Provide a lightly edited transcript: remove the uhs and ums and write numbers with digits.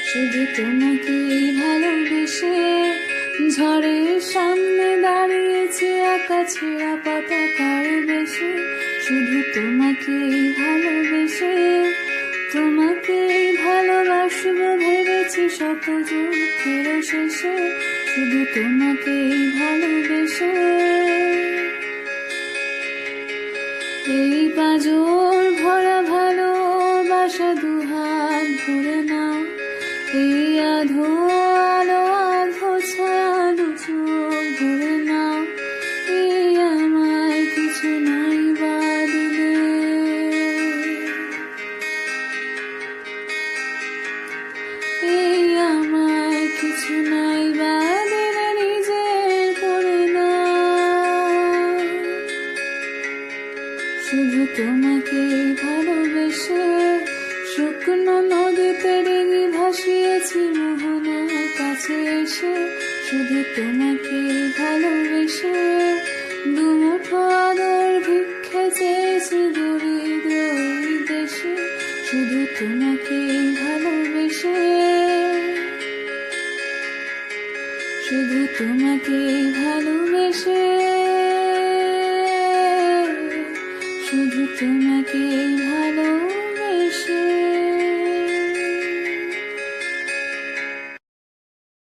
শুধু তোমাকেই ভালোবেসে ঝড়ের সামনে দাঁড়িয়েছে একা ছেঁড়া পতাকার বেশে। শুধু তোমাকেই ভালোবেসে তোমাকেই ভালোবাসবো ভেবেছি শত যুদ্ধের শেষে। শুধু তোমাকেই ভালোবেসে এই পাঁজর ভরা ভালোবাসা দুহাত ভরে নাও। এই আধো আলো আধো ছায়া দু চোখ ভরে নাও। এই আমায় কিছু নাই বা দিলে, এই আমায় কিছু নাই বা দিলে নিজের করে নাও। শুধু তোমাকে ভালোবেসে শুকনো নদীতে ডিঙি ভাসিয়েছি মোহনার কাছে এসে। শুধু তোমাকে ভালোবেসে দুমুঠো আদর ভিক্ষে চেয়েছি দরিদ্র এই দেশে। শুধু তোমাকে ভালোবেসে, শুধু তোমাকে ভালোবেসে, শুধু তোমাকে ভালোবেসে।